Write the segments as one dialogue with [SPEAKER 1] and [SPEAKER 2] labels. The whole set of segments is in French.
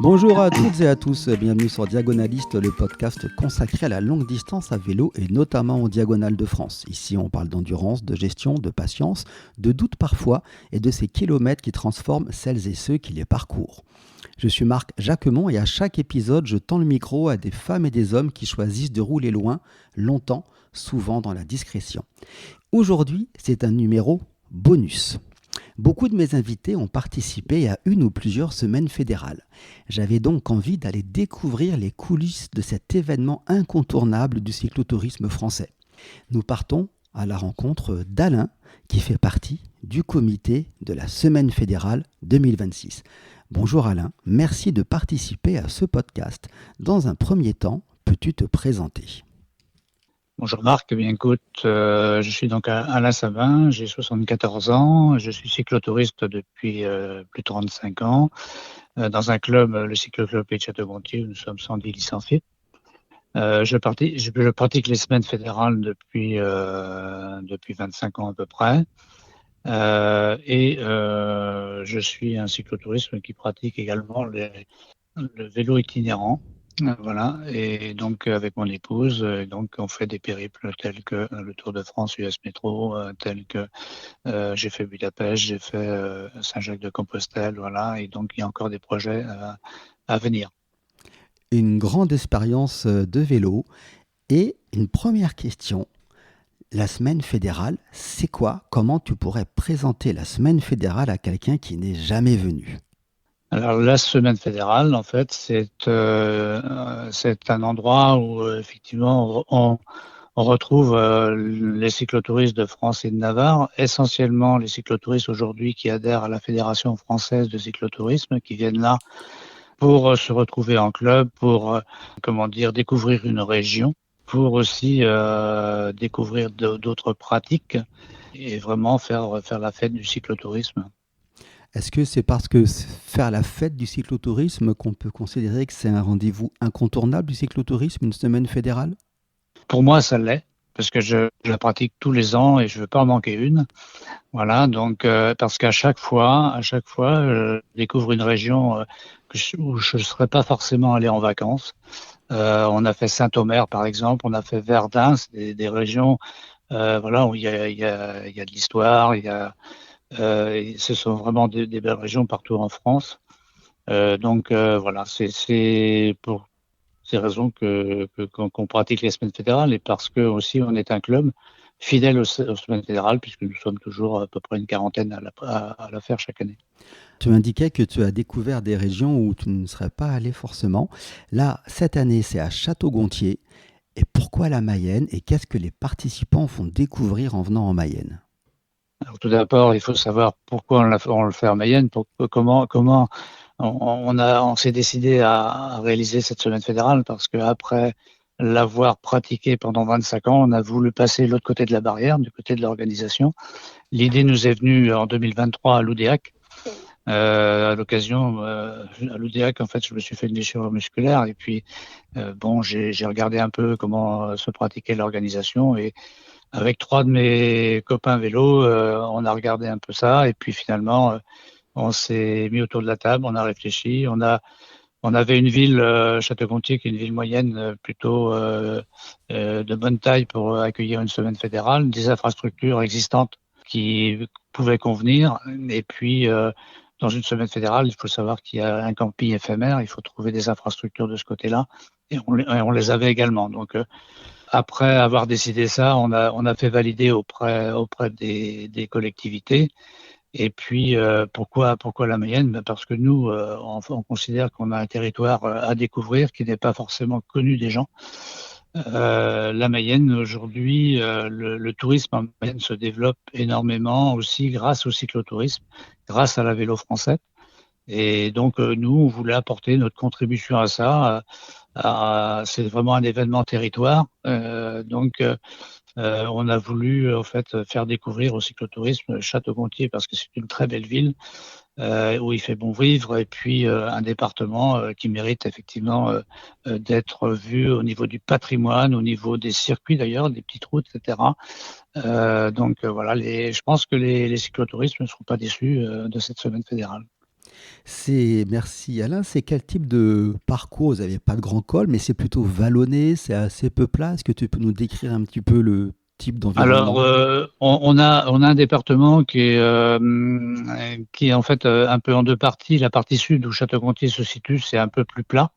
[SPEAKER 1] Bonjour à toutes et à tous, bienvenue sur Diagonaliste, le podcast consacré à la longue distance à vélo et notamment aux diagonales de France. Ici, on parle d'endurance, de gestion, de patience, de doute parfois et de ces kilomètres qui transforment celles et ceux qui les parcourent. Je suis Marc Jacquemont et à chaque épisode, je tends le micro à des femmes et des hommes qui choisissent de rouler loin, longtemps, souvent dans la discrétion. Aujourd'hui, c'est un numéro bonus. Beaucoup de mes invités ont participé à une ou plusieurs semaines fédérales. J'avais donc envie d'aller découvrir les coulisses de cet événement incontournable du cyclotourisme français. Nous partons à la rencontre d'Alain, qui fait partie du comité de la Semaine fédérale 2026. Bonjour Alain, merci de participer à ce podcast. Dans un premier temps, peux-tu te présenter ?
[SPEAKER 2] Bonjour Marc, eh bien écoute, je suis donc Alain Savin, j'ai 74 ans, je suis cyclotouriste depuis plus de 35 ans, dans un club, le cycloclub Pays de Château-Gontier, où nous sommes 110 licenciés. Je pratique les semaines fédérales depuis 25 ans à peu près, je suis un cyclotouriste qui pratique également le vélo itinérant. Voilà, et donc avec mon épouse, donc on fait des périples tels que le Tour de France US Métro, tels que j'ai fait Budapest, j'ai fait Saint-Jacques-de-Compostelle, voilà, et donc il y a encore des projets à venir.
[SPEAKER 1] Une grande expérience de vélo et une première question. La semaine fédérale, c'est quoi ? Comment tu pourrais présenter la semaine fédérale à quelqu'un qui n'est jamais venu ?
[SPEAKER 2] Alors la semaine fédérale, en fait, c'est un endroit où effectivement on retrouve les cyclotouristes de France et de Navarre, essentiellement les cyclotouristes aujourd'hui qui adhèrent à la Fédération française de cyclotourisme, qui viennent là pour se retrouver en club, pour découvrir une région, pour aussi découvrir d'autres pratiques et vraiment faire la fête du cyclotourisme.
[SPEAKER 1] Est-ce que c'est parce que faire la fête du cyclotourisme qu'on peut considérer que c'est un rendez-vous incontournable du cyclotourisme, une semaine fédérale ?
[SPEAKER 2] Pour moi, ça l'est, parce que je la pratique tous les ans et je ne veux pas en manquer une. Voilà, donc parce qu'à chaque fois, je découvre une région où je ne serais pas forcément allé en vacances. On a fait Saint-Omer, par exemple, on a fait Verdun, c'est des régions voilà, où il y a de l'histoire, ce sont vraiment des belles régions partout en France. Voilà, c'est pour ces raisons qu'on pratique les semaines fédérales et parce que aussi on est un club fidèle aux semaines fédérales puisque nous sommes toujours à peu près une quarantaine à la faire chaque année.
[SPEAKER 1] Tu indiquais que tu as découvert des régions où tu ne serais pas allé forcément. Là, cette année, c'est à Château-Gontier. Et pourquoi la Mayenne ? Et qu'est-ce que les participants vont découvrir en venant en Mayenne ?
[SPEAKER 2] Alors, tout d'abord, il faut savoir pourquoi on le fait en Mayenne, comment on s'est décidé à réaliser cette semaine fédérale parce qu'après l'avoir pratiqué pendant 25 ans, on a voulu passer de l'autre côté de la barrière, du côté de l'organisation. L'idée nous est venue en 2023 à Loudéac. À l'occasion, à Loudéac, en fait, je me suis fait une déchirure musculaire et puis j'ai regardé un peu comment se pratiquait l'organisation et avec 3 de mes copains vélo, on a regardé un peu ça et puis finalement, on s'est mis autour de la table, on a réfléchi, on avait une ville, Château-Gontier, qui est une ville moyenne, plutôt de bonne taille pour accueillir une semaine fédérale, des infrastructures existantes qui pouvaient convenir. Et puis, dans une semaine fédérale, il faut savoir qu'il y a un camping éphémère, il faut trouver des infrastructures de ce côté-là, et on les avait également. Donc, après avoir décidé ça, on a fait valider auprès des collectivités. Et puis, pourquoi la Mayenne ? Parce que nous, on considère qu'on a un territoire à découvrir qui n'est pas forcément connu des gens. La Mayenne, aujourd'hui, le tourisme en Mayenne se développe énormément aussi grâce au cyclotourisme, grâce à la vélo français. Et donc, nous, on voulait apporter notre contribution à ça. C'est vraiment un événement territoire. On a voulu en fait faire découvrir au cyclotourisme Château-Gontier parce que c'est une très belle ville où il fait bon vivre et puis un département qui mérite effectivement d'être vu au niveau du patrimoine, au niveau des circuits d'ailleurs, des petites routes, etc. Voilà, je pense que les cyclotouristes ne seront pas déçus de cette semaine fédérale.
[SPEAKER 1] Merci Alain. C'est quel type de parcours? Vous n'avez pas de grand col, mais c'est plutôt vallonné, c'est assez peu plat. Est-ce que tu peux nous décrire un petit peu le type
[SPEAKER 2] Alors,
[SPEAKER 1] d'environnement?
[SPEAKER 2] on a un département qui est en fait un peu en deux parties. La partie sud où Château-Gontier se situe, c'est un peu plus plat.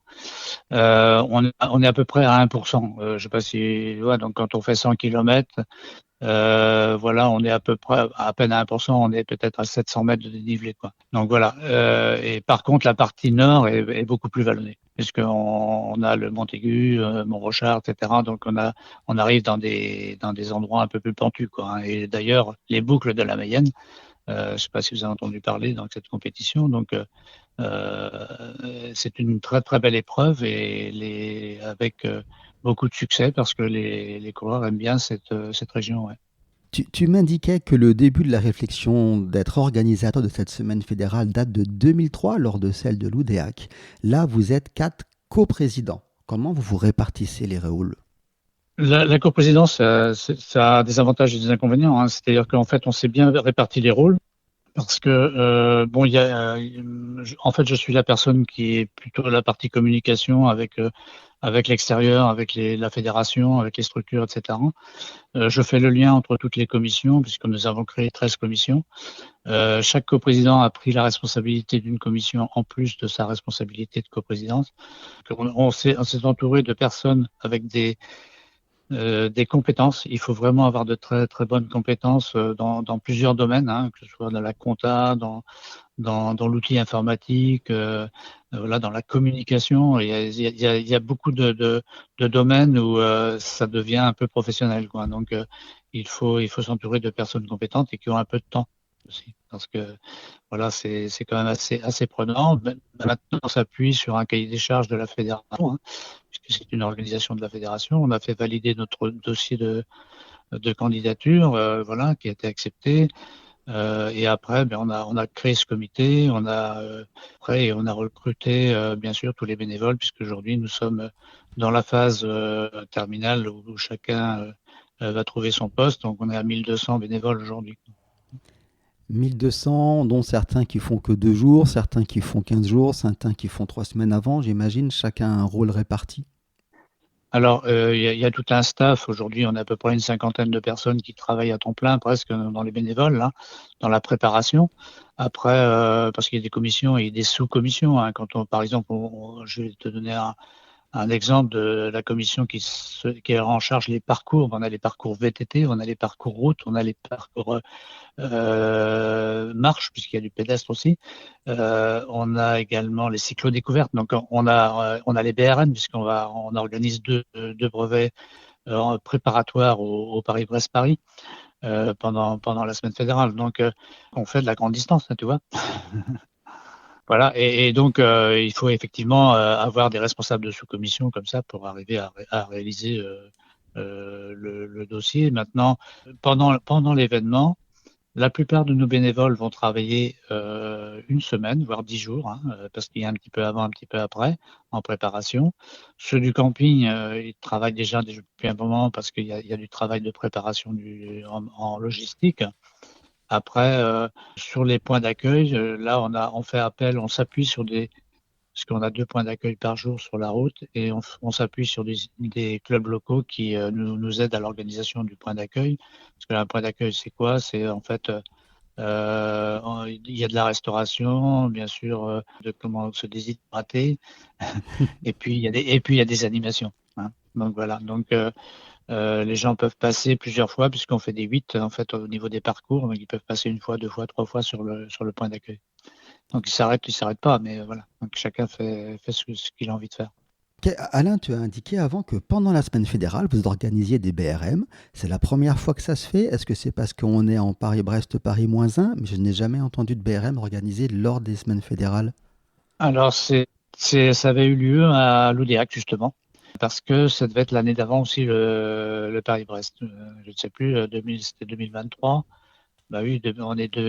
[SPEAKER 2] On est à peu près à 1%. Je sais pas si, ouais, donc quand on fait 100 km, voilà, on est à peu près à peine à 1%, on est peut-être à 700 mètres de dénivelé, quoi. Donc voilà. Et par contre, la partie nord est beaucoup plus vallonnée, puisqu'on a le Montaigu, Mont-Rochard, etc. Donc on arrive dans des endroits un peu plus pentus, quoi, hein. Et d'ailleurs, les boucles de la Mayenne, je sais pas si vous avez entendu parler dans cette compétition, donc c'est une très très belle épreuve avec beaucoup de succès parce que les coureurs aiment bien cette région. Ouais.
[SPEAKER 1] Tu m'indiquais que le début de la réflexion d'être organisateur de cette semaine fédérale date de 2003 lors de celle de l'Oudéac. Là, vous êtes 4 coprésidents. Comment vous vous répartissez les rôles?
[SPEAKER 2] La coprésidence, ça a des avantages et des inconvénients, hein. C'est-à-dire qu'en fait, on s'est bien réparti les rôles. Parce que bon, en fait, je suis la personne qui est plutôt la partie communication avec l'extérieur, avec la fédération, avec les structures, etc. Je fais le lien entre toutes les commissions, puisque nous avons créé 13 commissions. Chaque coprésident a pris la responsabilité d'une commission en plus de sa responsabilité de coprésidence. On s'est entouré de personnes avec des compétences. Il faut vraiment avoir de très très bonnes compétences dans plusieurs domaines, hein, que ce soit dans la compta, dans l'outil informatique, voilà, dans la communication. Il y a beaucoup de domaines où ça devient un peu professionnel, quoi. Donc il faut s'entourer de personnes compétentes et qui ont un peu de temps aussi, parce que voilà, c'est quand même assez prenant. Maintenant, on s'appuie sur un cahier des charges de la fédération, hein, puisque c'est une organisation de la fédération. On a fait valider notre dossier de candidature, voilà, qui a été accepté. Et après, ben, on a créé ce comité, on a recruté bien sûr tous les bénévoles, puisque aujourd'hui nous sommes dans la phase terminale où chacun va trouver son poste. Donc on est à 1200 bénévoles aujourd'hui.
[SPEAKER 1] 1200, dont certains qui font que 2 jours, certains qui font 15 jours, certains qui font 3 semaines avant, j'imagine, chacun a un rôle réparti.
[SPEAKER 2] Alors, il y a tout un staff. Aujourd'hui, on a à peu près une cinquantaine de personnes qui travaillent à temps plein, presque dans les bénévoles, là, dans la préparation. Après, parce qu'il y a des commissions et des sous-commissions, hein. Par exemple, je vais te donner un exemple de la commission qui est en charge les parcours. On a les parcours VTT, on a les parcours route, on a les parcours marche, puisqu'il y a du pédestre aussi. On a également les cyclo-découvertes. Donc, on a les BRN, on organise deux brevets préparatoires au Paris-Brest-Paris pendant la semaine fédérale. Donc, on fait de la grande distance, hein, tu vois. Voilà, et donc il faut effectivement avoir des responsables de sous-commission comme ça pour arriver à réaliser le dossier. Maintenant, pendant l'événement, la plupart de nos bénévoles vont travailler une semaine, voire 10 jours, hein, parce qu'il y a un petit peu avant, un petit peu après, en préparation. Ceux du camping, ils travaillent déjà depuis un moment parce qu'il y a du travail de préparation en logistique. Après, sur les points d'accueil, là, on fait appel, on s'appuie parce qu'on a 2 points d'accueil par jour sur la route, et on s'appuie sur des clubs locaux qui nous aident à l'organisation du point d'accueil. Parce que un point d'accueil, c'est quoi? C'est en fait, il y a de la restauration, bien sûr, de comment se déshydrater, et puis il y a des animations, hein. Donc voilà. Donc les gens peuvent passer plusieurs fois, puisqu'on fait des 8 en fait au niveau des parcours. Donc ils peuvent passer une fois, 2 fois, 3 fois sur le point d'accueil. Donc ils s'arrêtent pas, mais voilà. Donc chacun fait ce qu'il a envie de faire.
[SPEAKER 1] Ok, Alain, tu as indiqué avant que pendant la semaine fédérale, vous organisiez des BRM. C'est la première fois que ça se fait. Est-ce que c'est parce qu'on est en Paris-Brest, Paris-1? Mais je n'ai jamais entendu de BRM organisé lors des semaines fédérales.
[SPEAKER 2] Alors ça avait eu lieu à l'Oudéac justement, parce que ça devait être l'année d'avant aussi le Paris-Brest. Je ne sais plus, c'était 2023. Bah oui,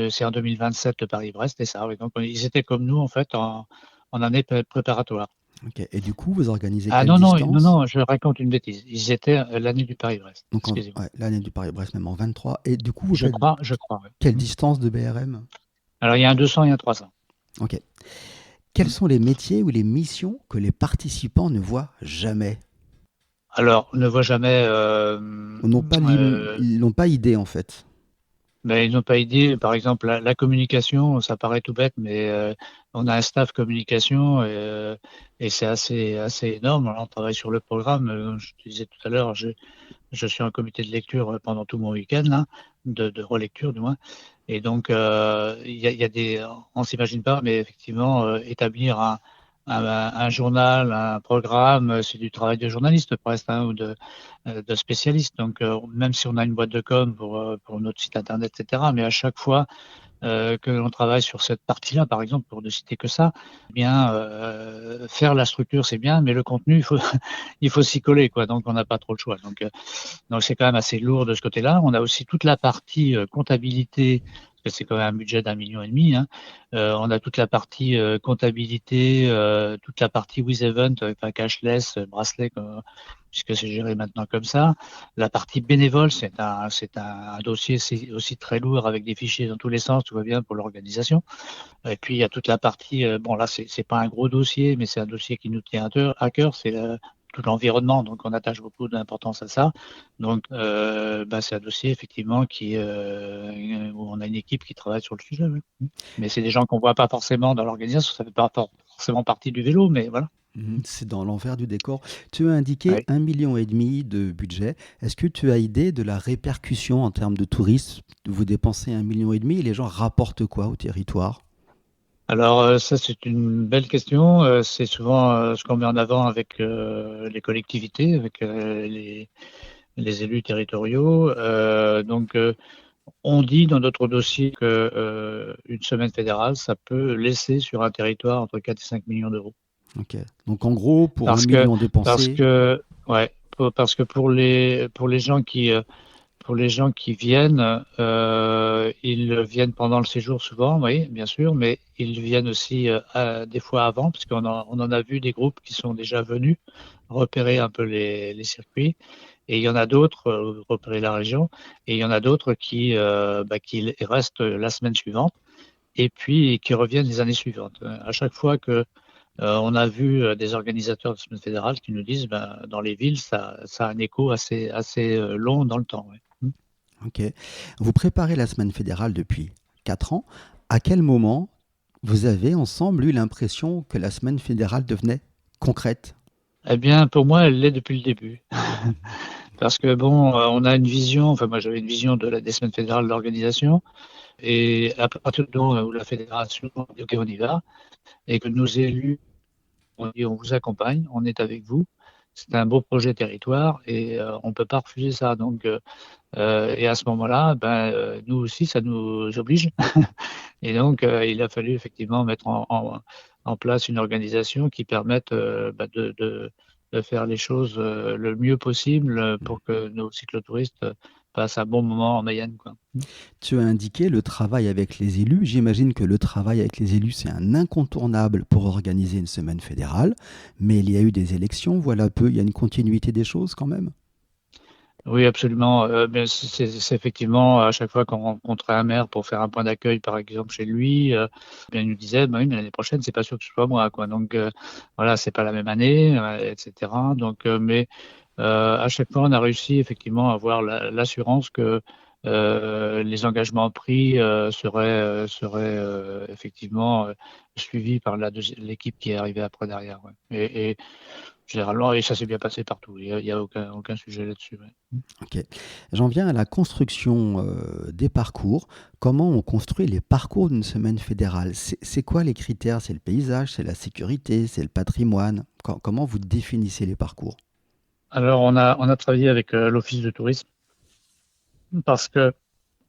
[SPEAKER 2] c'est en 2027 le Paris-Brest, et ça. Oui. Donc ils étaient comme nous en fait en année préparatoire.
[SPEAKER 1] Ok. Et du coup, vous organisez
[SPEAKER 2] Ah
[SPEAKER 1] quelle
[SPEAKER 2] non, non, non,
[SPEAKER 1] distance?
[SPEAKER 2] non, je raconte une bêtise. Ils étaient l'année du Paris-Brest.
[SPEAKER 1] Donc,
[SPEAKER 2] Excusez-moi.
[SPEAKER 1] ouais, l'année du Paris-Brest, même en 23. Et du coup, vous
[SPEAKER 2] Je
[SPEAKER 1] faites
[SPEAKER 2] crois, ouais.
[SPEAKER 1] quelle
[SPEAKER 2] Hmm.
[SPEAKER 1] distance de BRM?
[SPEAKER 2] Alors il y a un 200 et un 300.
[SPEAKER 1] Ok. Quels sont les métiers ou les missions que les participants ne voient jamais?
[SPEAKER 2] Alors, on ne voit jamais,
[SPEAKER 1] Ou ils n'ont pas idée en fait.
[SPEAKER 2] mais ils n'ont pas idée. Par exemple, la communication, ça paraît tout bête, mais on a un staff communication et c'est assez énorme. Alors, on travaille sur le programme. Je te disais tout à l'heure, je suis en comité de lecture pendant tout mon week-end, là, de relecture du moins. Et donc, il y a on s'imagine pas, mais effectivement, établir un journal, un programme, c'est du travail de journaliste presque, hein, ou de spécialiste. Donc, même si on a une boîte de com pour notre site internet, etc., mais à chaque fois que l'on travaille sur cette partie-là, par exemple, pour ne citer que ça, eh bien, faire la structure, c'est bien, mais le contenu, il faut, il faut s'y coller, quoi. Donc, on n'a pas trop le choix. Donc c'est quand même assez lourd de ce côté-là. On a aussi toute la partie comptabilité, parce que c'est quand même un budget d'1,5 million. Hein. On a toute la partie comptabilité, toute la partie with event, enfin cashless, bracelet, puisque c'est géré maintenant comme ça. La partie bénévole, c'est un dossier aussi très lourd avec des fichiers dans tous les sens, tout va bien pour l'organisation. Et puis il y a toute la partie, bon là c'est pas un gros dossier, mais c'est un dossier qui nous tient à cœur, c'est tout l'environnement, donc on attache beaucoup d'importance à ça. Donc c'est un dossier effectivement où on a une équipe qui travaille sur le sujet. Oui. Mais c'est des gens qu'on voit pas forcément dans l'organisation, ça fait pas forcément partie du vélo, mais voilà.
[SPEAKER 1] C'est dans l'envers du décor. Tu as indiqué
[SPEAKER 2] Ouais.
[SPEAKER 1] 1,5 million de budget. Est-ce que tu as idée de la répercussion en termes de tourisme? Vous dépensez 1,5 million et les gens rapportent quoi au territoire?
[SPEAKER 2] Alors ça c'est une belle question. C'est souvent ce qu'on met en avant avec les collectivités, avec les élus territoriaux. On dit dans notre dossier que une semaine fédérale, ça peut laisser sur un territoire entre 4 et 5 millions d'euros.
[SPEAKER 1] Ok. Donc en gros, pour un
[SPEAKER 2] Parce que,
[SPEAKER 1] million
[SPEAKER 2] parce
[SPEAKER 1] dépensé,
[SPEAKER 2] que, ouais, parce que pour les gens qui viennent, ils viennent pendant le séjour souvent, oui, bien sûr, mais ils viennent aussi des fois avant, parce on en a vu des groupes qui sont déjà venus repérer un peu les circuits. Et il y en a d'autres, repérer la région, et il y en a d'autres qui restent la semaine suivante et puis qui reviennent les années suivantes. À chaque fois que on a vu des organisateurs de semaines fédérales qui nous disent, dans les villes, ça a un écho assez long dans le temps. Ouais.
[SPEAKER 1] ok. Vous préparez la semaine fédérale depuis 4 ans. À quel moment vous avez ensemble eu l'impression que la semaine fédérale devenait concrète?
[SPEAKER 2] Eh bien, pour moi, elle l'est depuis le début. Parce que bon, on a une vision, enfin moi j'avais une vision des semaines fédérales d'organisation, et à partir du moment où la fédération dit OK, on y va, et que nos élus on dit on vous accompagne, on est avec vous. C'est un beau projet territoire et on ne peut pas refuser ça. Donc, et à ce moment-là, nous aussi, ça nous oblige. Et donc, il a fallu effectivement mettre en place une organisation qui permette de faire les choses le mieux possible pour que nos cyclotouristes passent un bon moment en Mayenne, quoi.
[SPEAKER 1] Tu as indiqué le travail avec les élus. J'imagine que le travail avec les élus, c'est un incontournable pour organiser une semaine fédérale. Mais il y a eu des élections, voilà peu. Il y a une continuité des choses quand même.
[SPEAKER 2] Oui, absolument. Mais c'est effectivement à chaque fois qu'on rencontrait un maire pour faire un point d'accueil, par exemple chez lui, bien il nous disait, bah oui, mais l'année prochaine, c'est pas sûr que ce soit moi, quoi. Donc voilà, c'est pas la même année, etc. Donc, mais à chaque fois, on a réussi effectivement à avoir l'assurance que les engagements pris seraient effectivement suivis par l'équipe qui est arrivée après derrière. Ouais. Et généralement, et ça s'est bien passé partout. Il y a aucun sujet là-dessus. Ouais.
[SPEAKER 1] Ok. J'en viens à la construction des parcours. Comment on construit les parcours d'une semaine fédérale? C'est quoi les critères? C'est le paysage, c'est la sécurité, c'est le patrimoine? Comment vous définissez les parcours?
[SPEAKER 2] Alors, on a travaillé avec l'Office de tourisme parce que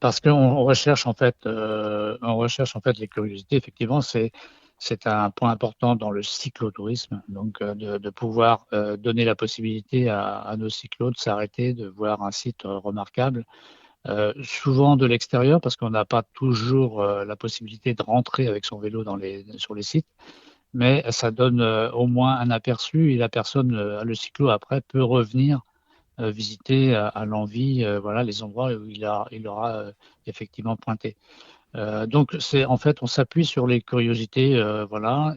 [SPEAKER 2] parce qu'on on recherche en fait les curiosités. Effectivement, c'est un point important dans le cyclotourisme, donc de pouvoir donner la possibilité à nos cyclos de s'arrêter, de voir un site remarquable, souvent de l'extérieur parce qu'on n'a pas toujours la possibilité de rentrer avec son vélo sur les sites, mais ça donne au moins un aperçu et la personne, le cyclo après peut revenir visiter à l'envie, voilà, les endroits où il aura effectivement pointé. Donc en fait, on s'appuie sur les curiosités, voilà,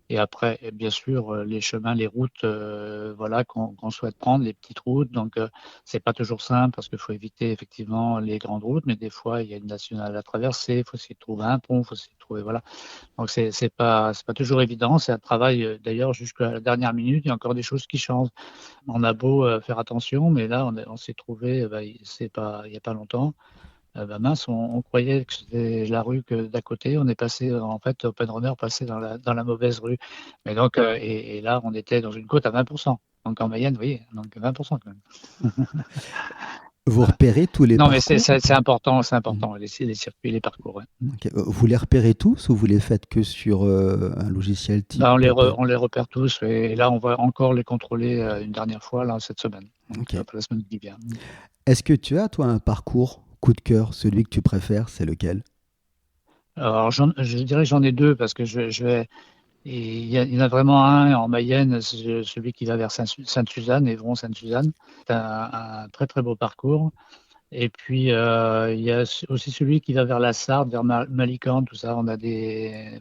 [SPEAKER 2] et après, bien sûr, les chemins, les routes, voilà, qu'on souhaite prendre, les petites routes. Donc, c'est pas toujours simple parce qu'il faut éviter effectivement les grandes routes, mais des fois, il y a une nationale à traverser, il faut essayer de trouver un pont, il faut essayer de trouver, voilà. Donc, c'est pas toujours évident. C'est un travail, d'ailleurs, jusqu'à la dernière minute. Il y a encore des choses qui changent. On a beau faire attention, mais là, on s'est trouvé, il y a pas longtemps. Bah mince, on croyait que c'était la rue d'à côté. On est passé, en fait, Open Runner passé dans la mauvaise rue. Mais donc, et là, on était dans une côte à 20%. Donc en Mayenne, vous voyez, donc 20% quand même.
[SPEAKER 1] Vous
[SPEAKER 2] Voilà.
[SPEAKER 1] repérez tous les
[SPEAKER 2] Non, mais c'est
[SPEAKER 1] parcours?
[SPEAKER 2] c'est- c'est important, c'est
[SPEAKER 1] Mhm.
[SPEAKER 2] important, les circuits, les parcours. Ouais.
[SPEAKER 1] Ok. Vous les repérez tous ou vous les faites que sur un logiciel type
[SPEAKER 2] Bah,
[SPEAKER 1] Paper?
[SPEAKER 2] on les repère tous et là, on va encore les contrôler une dernière fois là, cette semaine. Donc,
[SPEAKER 1] Ok.
[SPEAKER 2] la semaine qui vient.
[SPEAKER 1] Est-ce que tu as, toi, un parcours coup de cœur, celui que tu préfères, c'est lequel?
[SPEAKER 2] Alors, je dirais que j'en ai deux parce que je vais. Et il y en a vraiment un en Mayenne, c'est celui qui va vers Sainte-Suzanne, Évron-Sainte-Suzanne. C'est un très très beau parcours. Et puis il y a aussi celui qui va vers la Sarthe, vers Malicorne, tout ça. On a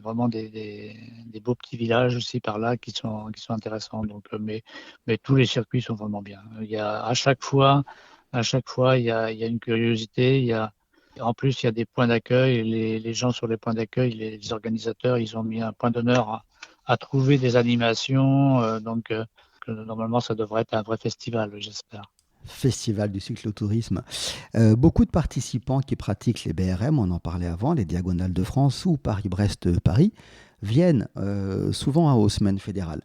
[SPEAKER 2] vraiment des beaux petits villages aussi par là qui sont intéressants. Donc, mais tous les circuits sont vraiment bien. Il y a à chaque fois, il y a une curiosité. En plus, il y a des points d'accueil. Les gens sur les points d'accueil, les organisateurs, ils ont mis un point d'honneur à trouver des animations. Donc, que normalement, ça devrait être un vrai festival, j'espère.
[SPEAKER 1] Festival du cyclotourisme. Beaucoup de participants qui pratiquent les BRM, on en parlait avant, les Diagonales de France ou Paris-Brest-Paris, viennent souvent aux semaines fédérales.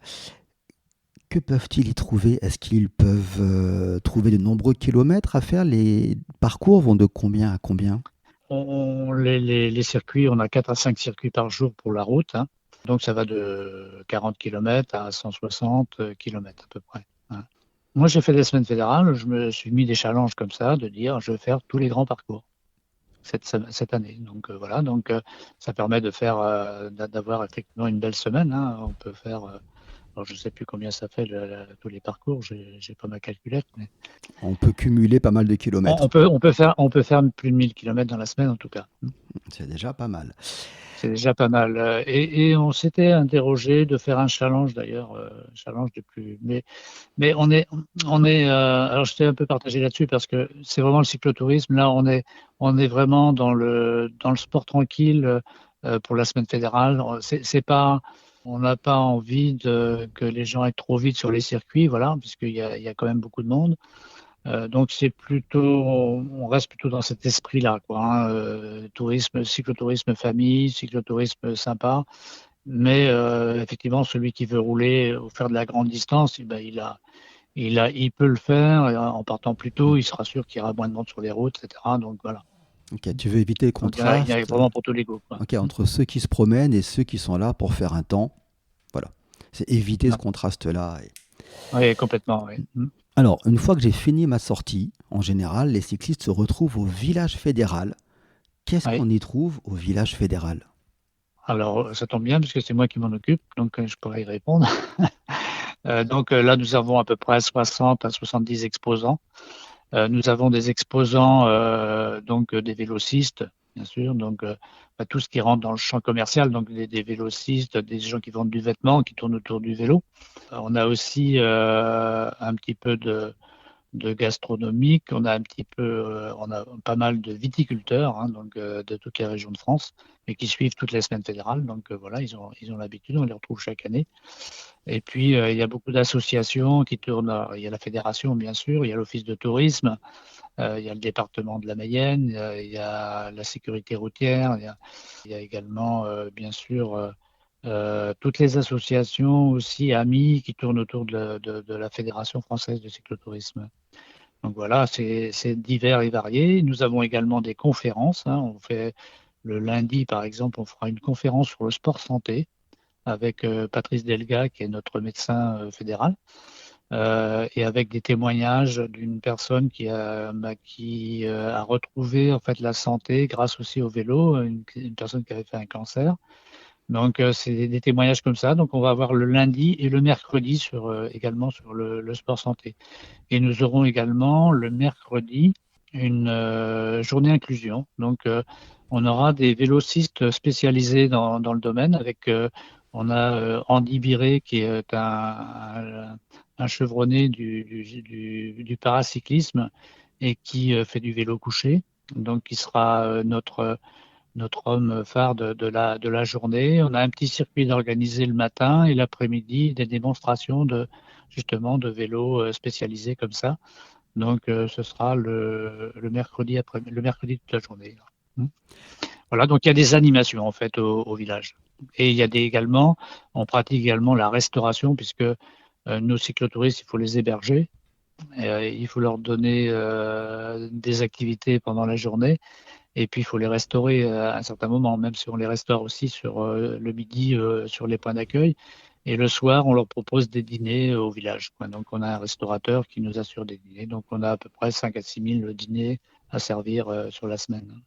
[SPEAKER 1] Que peuvent-ils y trouver? Est-ce qu'ils peuvent trouver de nombreux kilomètres à faire? Les parcours vont de combien à combien?
[SPEAKER 2] Les circuits, on a 4 à 5 circuits par jour pour la route, hein. Donc ça va de 40 km à 160 km à peu près, hein. Moi, j'ai fait des semaines fédérales, je me suis mis des challenges comme ça, de dire je vais faire tous les grands parcours cette année. Donc voilà, donc ça permet d'avoir effectivement une belle semaine, hein. On peut faire, alors je ne sais plus combien ça fait tous les parcours, j'ai pas ma calculette, mais
[SPEAKER 1] On peut cumuler pas mal de
[SPEAKER 2] on
[SPEAKER 1] kilomètres.
[SPEAKER 2] peut, on peut faire, on peut faire plus de 1000 km dans la semaine en tout cas.
[SPEAKER 1] C'est déjà pas mal.
[SPEAKER 2] C'est déjà pas mal. Et on s'était interrogé de faire un challenge d'ailleurs, challenge de plus. Mais alors j'étais un peu partagé là-dessus parce que c'est vraiment le cyclotourisme. Là, on est vraiment dans le sport tranquille pour la semaine fédérale. C'est pas, on n'a pas envie que les gens aillent trop vite sur les circuits, voilà, puisqu'il y a quand même beaucoup de monde. Donc c'est plutôt, on reste plutôt dans cet esprit-là, quoi, hein, tourisme, cyclotourisme famille, cyclotourisme sympa. Mais effectivement, celui qui veut rouler ou faire de la grande distance, eh ben, il peut le faire en partant plus tôt. Il sera sûr qu'il y aura moins de monde sur les routes, etc. Donc voilà.
[SPEAKER 1] Ok, tu veux éviter le
[SPEAKER 2] Donc il y a
[SPEAKER 1] contraste,
[SPEAKER 2] vraiment pour tous les goûts, quoi.
[SPEAKER 1] ok, entre ceux qui se promènent et ceux qui sont là pour faire un temps. Voilà. C'est éviter ce
[SPEAKER 2] Non.
[SPEAKER 1] contraste-là.
[SPEAKER 2] Oui, complètement. Oui.
[SPEAKER 1] Alors, une fois que j'ai fini ma sortie, en général, les cyclistes se retrouvent au village fédéral. Qu'est-ce
[SPEAKER 2] Oui.
[SPEAKER 1] qu'on y trouve au village fédéral?
[SPEAKER 2] Alors ça tombe bien puisque c'est moi qui m'en occupe, donc je pourrais y répondre. Donc là, nous avons à peu près 60 à 70 exposants. Nous avons des exposants, donc des vélocistes, bien sûr, donc tout ce qui rentre dans le champ commercial, donc des vélocistes, des gens qui vendent du vêtement, qui tournent autour du vélo. On a aussi un petit peu de gastronomique, on a pas mal de viticulteurs, hein, donc de toutes les régions de France, et qui suivent toutes les semaines fédérales. Donc voilà, ils ont l'habitude, on les retrouve chaque année. Et puis il y a beaucoup d'associations qui tournent. Il y a la fédération, bien sûr, il y a l'office de tourisme, il y a le département de la Mayenne, il y a la sécurité routière, il y a également, bien sûr, toutes les associations aussi amies qui tournent autour de la Fédération française de cyclotourisme. Donc voilà, c'est divers et varié. Nous avons également des conférences, hein. On fait le lundi, par exemple, on fera une conférence sur le sport santé avec Patrice Delga, qui est notre médecin fédéral, et avec des témoignages d'une personne qui a retrouvé en fait la santé grâce aussi au vélo, une personne qui avait fait un cancer. Donc c'est des témoignages comme ça. Donc on va avoir le lundi et le mercredi également sur le sport santé. Et nous aurons également le mercredi une journée inclusion. Donc, on aura des vélocistes spécialisés dans le domaine. On a Andy Biré qui est un chevronné du paracyclisme et qui fait du vélo couché. Donc, il sera notre homme phare de la journée. On a un petit circuit d'organiser le matin et l'après-midi, des démonstrations justement de vélos spécialisés comme ça. Donc, ce sera le mercredi toute la journée. Hmm. Voilà, donc il y a des animations en fait au village. Et il y a également, on pratique également la restauration puisque nos cyclotouristes, il faut les héberger, il faut leur donner des activités pendant la journée et puis il faut les restaurer à un certain moment, même si on les restaure aussi sur le midi sur les points d'accueil. Et le soir, on leur propose des dîners au village, quoi. Donc, on a un restaurateur qui nous assure des dîners. Donc, on a à peu près 5 à 6 000 dîners à servir sur la semaine.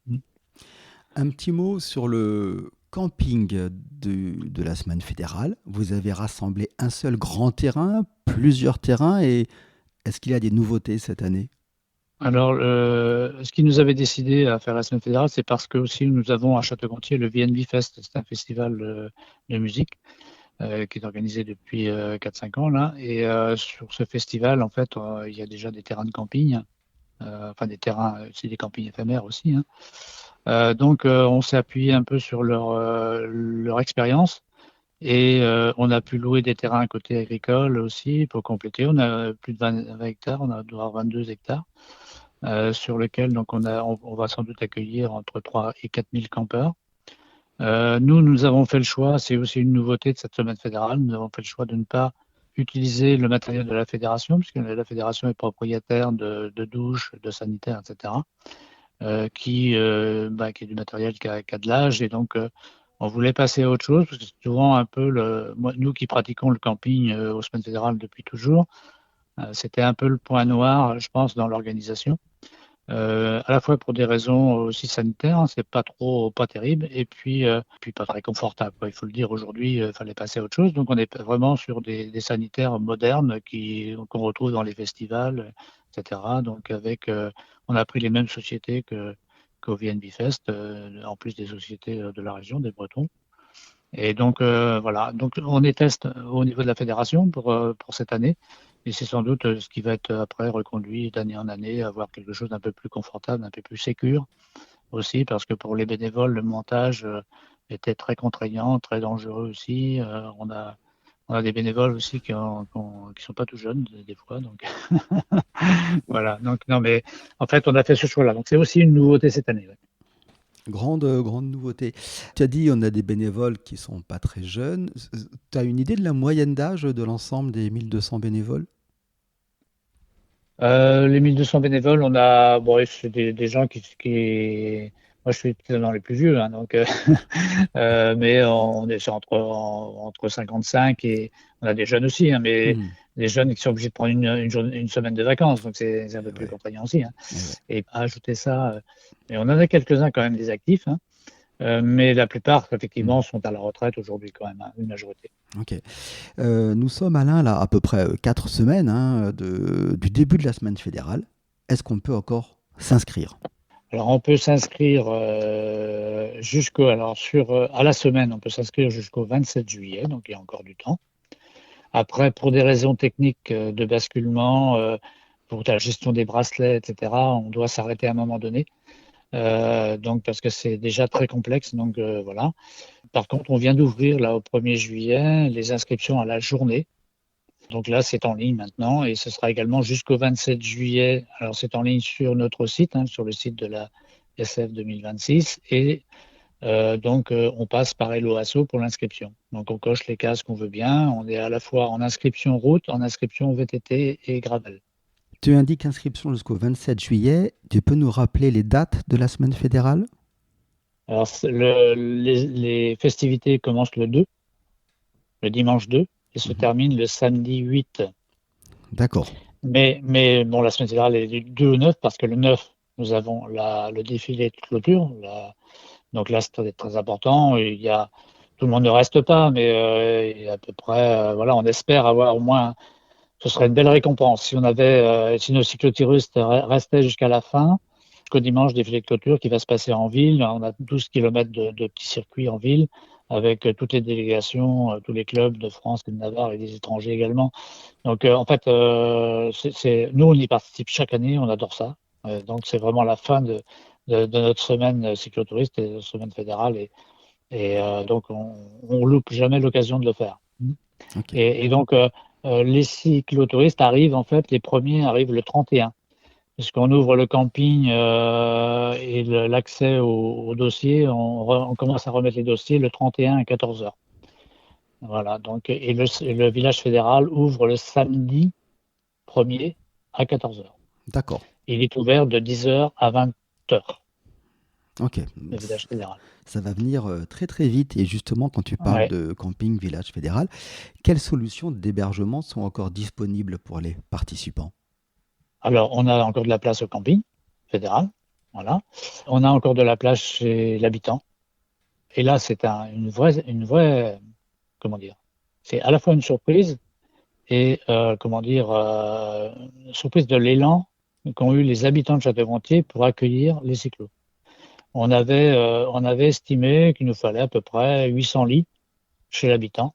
[SPEAKER 1] Un petit mot sur le camping de la semaine fédérale. Vous avez rassemblé un seul grand terrain, plusieurs terrains, et est-ce qu'il y a des nouveautés cette année?
[SPEAKER 2] Alors, ce qui nous avait décidé à faire la semaine fédérale, c'est parce que aussi nous avons à Château-Gontier le VNB Fest. C'est un festival de musique qui est organisé depuis 4-5 ans là. Et sur ce festival, en fait, il y a déjà des terrains de camping, enfin des terrains, c'est des campings éphémères aussi, hein. Donc, on s'est appuyé un peu sur leur expérience et on a pu louer des terrains côté agricole aussi pour compléter. On a plus de 20 hectares, doit avoir 22 hectares sur lesquels donc on va sans doute accueillir entre 3 et 4 000 campeurs. Nous avons fait le choix, c'est aussi une nouveauté de cette semaine fédérale, nous avons fait le choix de ne pas utiliser le matériel de la fédération, puisque la fédération est propriétaire de douches, de sanitaires, etc., qui est du matériel qui a de l'âge, et donc on voulait passer à autre chose, parce que c'est souvent un peu nous qui pratiquons le camping aux semaines fédérales depuis toujours, c'était un peu le point noir, je pense, dans l'organisation. À la fois pour des raisons aussi sanitaires, hein, c'est pas terrible, et puis pas très confortable, quoi. Il faut le dire, aujourd'hui, il fallait passer à autre chose. Donc on est vraiment sur des sanitaires modernes qu'on retrouve dans les festivals, etc. Donc on a pris les mêmes sociétés qu'au VNB Fest, en plus des sociétés de la région, des Bretons. Et donc voilà, donc on est test au niveau de la fédération pour cette année. Et c'est sans doute ce qui va être après reconduit d'année en année, avoir quelque chose d'un peu plus confortable, un peu plus sécure aussi, parce que pour les bénévoles, le montage était très contraignant, très dangereux aussi. On a des bénévoles aussi qui sont pas tout jeunes des fois, donc voilà. Donc non, mais en fait, on a fait ce choix-là. Donc c'est aussi une nouveauté cette année. Ouais.
[SPEAKER 1] Grande nouveauté. Tu as dit on a des bénévoles qui sont pas très jeunes. Tu as une idée de la moyenne d'âge de l'ensemble des 1200 bénévoles?
[SPEAKER 2] Les 1200 bénévoles, on a, bon, c'est des gens moi je suis dans les plus vieux, hein, donc, mais on est entre 55 et on a des jeunes aussi, hein, mais
[SPEAKER 1] Mhm.
[SPEAKER 2] des jeunes qui sont obligés de prendre une semaine de vacances, donc c'est un peu
[SPEAKER 1] Eh
[SPEAKER 2] plus
[SPEAKER 1] ouais,
[SPEAKER 2] contraignant aussi, hein.
[SPEAKER 1] eh ouais.
[SPEAKER 2] Et à ajouter ça, mais on en a quelques-uns quand même des actifs, hein, mais la plupart effectivement
[SPEAKER 1] Mhm.
[SPEAKER 2] sont à la retraite aujourd'hui quand même, hein, une majorité.
[SPEAKER 1] Ok. Nous sommes, Alain, là, à peu près 4 semaines du début de la semaine fédérale. Est-ce qu'on peut encore s'inscrire?
[SPEAKER 2] Alors, on peut s'inscrire à la semaine, on peut s'inscrire jusqu'au 27 juillet, donc il y a encore du temps. Après, pour des raisons techniques de basculement, pour la gestion des bracelets, etc., on doit s'arrêter à un moment donné. Donc, parce que c'est déjà très complexe, donc voilà. Par contre, on vient d'ouvrir là au 1er juillet les inscriptions à la journée. Donc là, c'est en ligne maintenant et ce sera également jusqu'au 27 juillet. Alors, c'est en ligne sur notre site, hein, sur le site de la SF 2026. Et donc, on passe par Hello Asso pour l'inscription. Donc, on coche les cases qu'on veut bien. On est à la fois en inscription route, en inscription VTT et gravel.
[SPEAKER 1] Tu indiques inscription jusqu'au 27 juillet. Tu peux nous rappeler les dates de la semaine fédérale?
[SPEAKER 2] Alors, les festivités commencent le dimanche 2, et se
[SPEAKER 1] Mhm.
[SPEAKER 2] terminent le samedi 8.
[SPEAKER 1] D'accord.
[SPEAKER 2] Mais bon, la semaine fédérale est du 2 au 9 parce que le 9, nous avons le défilé de clôture. Donc là, c'est très important. Tout le monde ne reste pas, mais il y a à peu près, voilà, on espère avoir au moins, ce serait une belle récompense si si nos cyclotouristes restaient jusqu'à la fin. jusqu'au dimanche défilé de clôture qui va se passer en ville. On a 12 kilomètres de petits circuits en ville avec toutes les délégations, tous les clubs de France et de Navarre et des étrangers également. Donc en fait, nous on y participe chaque année, on adore ça. Donc c'est vraiment la fin de notre semaine cyclotouriste et de notre semaine fédérale et donc on loupe jamais l'occasion de le faire.
[SPEAKER 1] Ok.
[SPEAKER 2] Et donc les cyclotouristes arrivent en fait, les premiers arrivent le 31. Puisqu'on ouvre le camping et l'accès au dossier, on commence à remettre les dossiers le 31 à 14 heures. Voilà, donc, et le village fédéral ouvre le samedi 1er à 14 heures.
[SPEAKER 1] D'accord.
[SPEAKER 2] Il est ouvert de 10 heures à 20 heures,
[SPEAKER 1] Ok.
[SPEAKER 2] le village fédéral.
[SPEAKER 1] Ça va venir très très vite. Et justement, quand tu parles
[SPEAKER 2] Ouais.
[SPEAKER 1] de camping village fédéral, quelles solutions d'hébergement sont encore disponibles pour les participants?
[SPEAKER 2] Alors, on a encore de la place au camping fédéral, voilà. On a encore de la place chez l'habitant. Et là, c'est une vraie, comment dire, c'est à la fois une surprise et surprise de l'élan qu'ont eu les habitants de Château-Gontier pour accueillir les cyclos. On avait estimé qu'il nous fallait à peu près 800 lits chez l'habitant,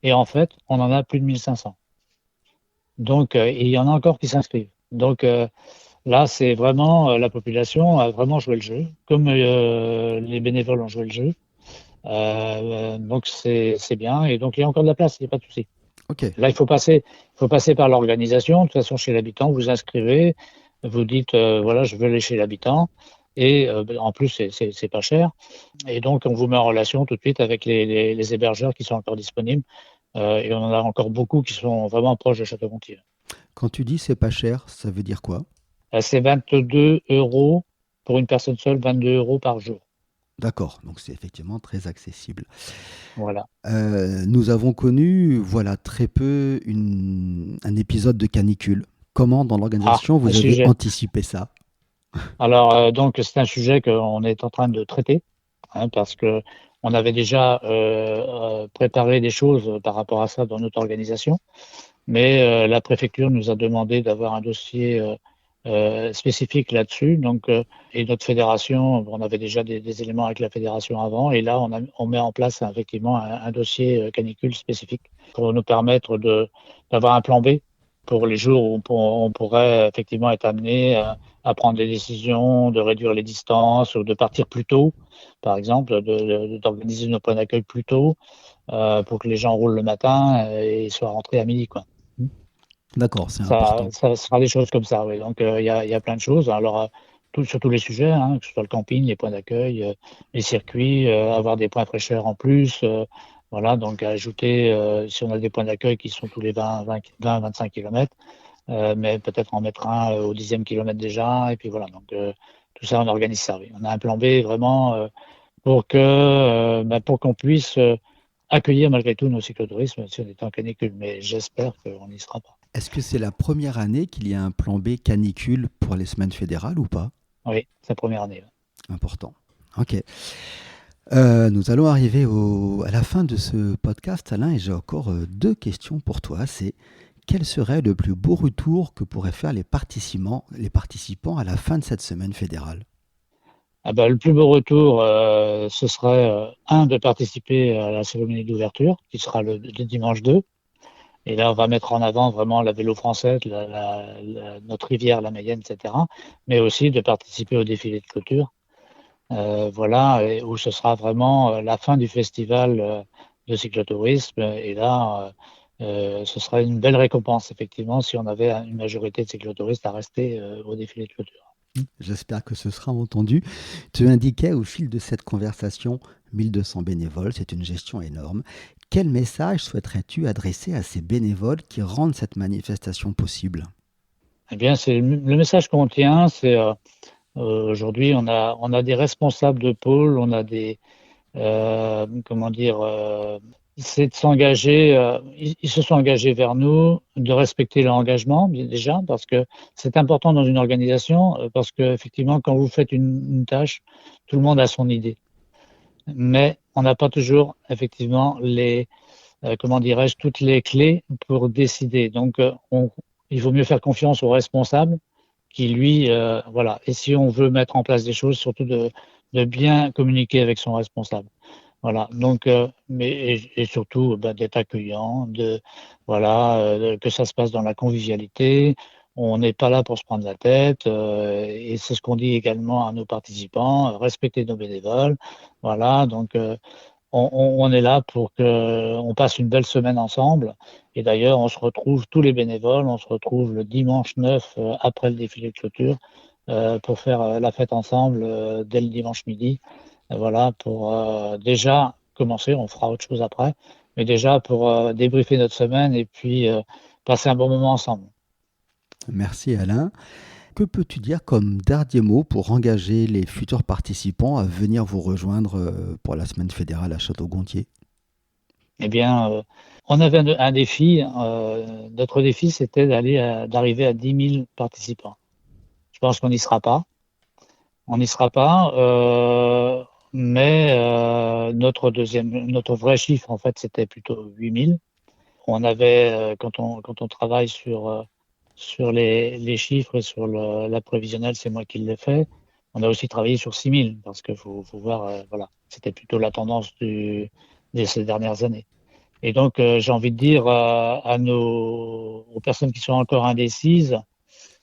[SPEAKER 2] et en fait, on en a plus de 1500. Donc, et il y en a encore qui s'inscrivent. Donc là, c'est vraiment la population a vraiment joué le jeu, comme les bénévoles ont joué le jeu. Donc c'est bien, et donc il y a encore de la place, il n'y a pas de souci.
[SPEAKER 1] Ok.
[SPEAKER 2] Là, il faut passer par l'organisation. De toute façon, chez l'habitant, vous inscrivez, vous dites, voilà, je veux aller chez l'habitant. Et en plus, c'est pas cher. Et donc, on vous met en relation tout de suite avec les hébergeurs qui sont encore disponibles. Et on en a encore beaucoup qui sont vraiment proches de Château-Gontier.
[SPEAKER 1] Quand tu dis c'est pas cher, ça veut dire quoi?
[SPEAKER 2] C'est 22 euros pour une personne seule, 22 euros par jour.
[SPEAKER 1] D'accord, donc c'est effectivement très accessible.
[SPEAKER 2] Voilà.
[SPEAKER 1] Nous avons connu, voilà, très peu un épisode de canicule. Comment, dans l'organisation,
[SPEAKER 2] Un
[SPEAKER 1] vous avez
[SPEAKER 2] sujet.
[SPEAKER 1] anticipé ça?
[SPEAKER 2] Alors, donc, c'est un sujet qu'on est en train de traiter, parce que on avait déjà préparé des choses par rapport à ça dans notre organisation, mais la préfecture nous a demandé d'avoir un dossier spécifique là-dessus. Donc, et notre fédération, on avait déjà des éléments avec la fédération avant, et là, on met en place effectivement un dossier canicule spécifique pour nous permettre d'avoir un plan B pour les jours où on pourrait effectivement être amené à prendre des décisions, de réduire les distances ou de partir plus tôt, par exemple, d'organiser nos points d'accueil plus tôt pour que les gens roulent le matin et soient rentrés à midi, quoi.
[SPEAKER 1] D'accord, c'est
[SPEAKER 2] Ça,
[SPEAKER 1] important.
[SPEAKER 2] ça sera des choses comme ça, oui. Donc, il y a plein de choses. Alors, sur tous les sujets, que ce soit le camping, les points d'accueil, les circuits, avoir des points fraîcheur en plus. Voilà, donc ajouter, si on a des points d'accueil qui sont tous les 20-25 kilomètres, mais peut-être en mettre un au 10e kilomètre déjà. Et puis voilà, donc tout ça, on organise ça. Oui. On a un plan B vraiment pour qu'on puisse accueillir malgré tout nos cyclotouristes, même si on est en canicule. Mais j'espère qu'on n'y sera pas.
[SPEAKER 1] Est-ce que c'est la première année qu'il y a un plan B canicule pour les semaines fédérales ou pas?
[SPEAKER 2] Oui, c'est la première année.
[SPEAKER 1] Important. Ok. Nous allons arriver à la fin de ce podcast, Alain, et j'ai encore deux questions pour toi. C'est quel serait le plus beau retour que pourraient faire les participants à la fin de cette semaine fédérale?
[SPEAKER 2] Ah bah, le plus beau retour, ce serait de participer à la cérémonie d'ouverture, qui sera le dimanche 2. Et là, on va mettre en avant vraiment la vélo française, notre rivière, la Mayenne, etc. Mais aussi de participer au défilé de clôture. Voilà, et où ce sera vraiment la fin du festival de cyclotourisme. Et là, ce sera une belle récompense, effectivement, si on avait une majorité de cyclotouristes à rester au défilé de clôture.
[SPEAKER 1] J'espère que ce sera entendu. Tu indiquais au fil de cette conversation 1200 bénévoles, c'est une gestion énorme. Quel message souhaiterais-tu adresser à ces bénévoles qui rendent cette manifestation possible?
[SPEAKER 2] Eh bien, c'est le message qu'on tient, c'est aujourd'hui, on a des responsables de pôle, on a des, c'est de s'engager, ils se sont engagés vers nous, de respecter leur engagement, déjà, parce que c'est important dans une organisation, parce que effectivement, quand vous faites une tâche, tout le monde a son idée. Mais on n'a pas toujours, effectivement, toutes les clés pour décider. Donc, il vaut mieux faire confiance aux responsables qui lui, voilà. Et si on veut mettre en place des choses, surtout de bien communiquer avec son responsable. Voilà. Donc, et surtout d'être accueillant, que ça se passe dans la convivialité. On n'est pas là pour se prendre la tête, et c'est ce qu'on dit également à nos participants, respecter nos bénévoles. Voilà. Donc, on est là pour que on passe une belle semaine ensemble. Et d'ailleurs, on se retrouve tous les bénévoles, on se retrouve le dimanche 9 après le défilé de clôture pour faire la fête ensemble dès le dimanche midi. Voilà, pour déjà commencer, on fera autre chose après, mais déjà pour débriefer notre semaine et puis passer un bon moment ensemble.
[SPEAKER 1] Merci Alain. Que peux-tu dire comme dernier mot pour engager les futurs participants à venir vous rejoindre pour la semaine fédérale à Château-Gontier?
[SPEAKER 2] Eh bien, on avait un défi. Notre défi, c'était d'arriver à 10 000 participants. Je pense qu'on n'y sera pas. On n'y sera pas, mais notre vrai chiffre, en fait, c'était plutôt 8 000. On avait, quand on travaille sur les chiffres et sur la prévisionnelle, c'est moi qui l'ai fait. On a aussi travaillé sur 6 000 parce que faut voir, voilà, c'était plutôt la tendance de ces dernières années. Et donc, j'ai envie de dire aux personnes qui sont encore indécises,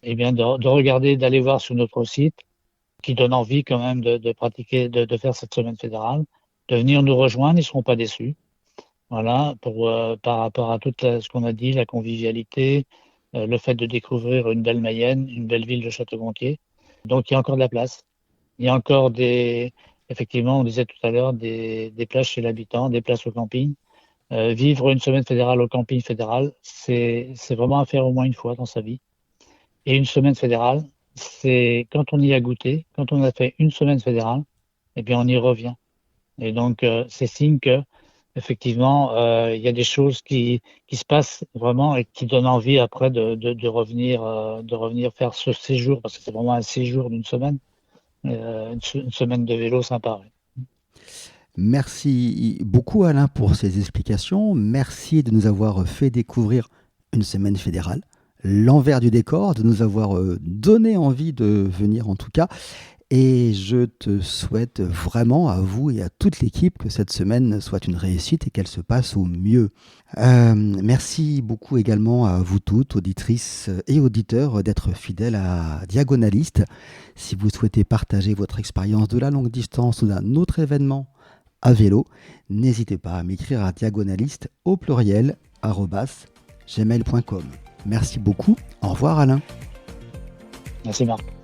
[SPEAKER 2] eh bien, de regarder, d'aller voir sur notre site, qui donne envie quand même de pratiquer, de faire cette semaine fédérale, de venir nous rejoindre, ils ne seront pas déçus. Voilà, par rapport à ce qu'on a dit, la convivialité, le fait de découvrir une belle Mayenne, une belle ville de Château-Gontier. Donc, il y a encore de la place. Il y a encore effectivement, on disait tout à l'heure, des places chez l'habitant, des places au camping. Vivre une semaine fédérale au camping fédéral, c'est vraiment à faire au moins une fois dans sa vie. Et une semaine fédérale, c'est quand on y a goûté, quand on a fait une semaine fédérale, eh bien, on y revient. Et donc, c'est signe que effectivement, il y a des choses qui se passent vraiment et qui donnent envie après de revenir faire ce séjour, parce que c'est vraiment un séjour d'une semaine, une semaine de vélo sympa. Ouais.
[SPEAKER 1] Merci beaucoup Alain pour ces explications. Merci de nous avoir fait découvrir une semaine fédérale, l'envers du décor, de nous avoir donné envie de venir en tout cas. Et je te souhaite vraiment à vous et à toute l'équipe que cette semaine soit une réussite et qu'elle se passe au mieux. Merci beaucoup également à vous toutes, auditrices et auditeurs, d'être fidèles à Diagonaliste. Si vous souhaitez partager votre expérience de la longue distance ou d'un autre événement à vélo, n'hésitez pas à m'écrire à diagonaliste au pluriel @gmail.com. Merci beaucoup. Au revoir Alain.
[SPEAKER 2] Merci Marc.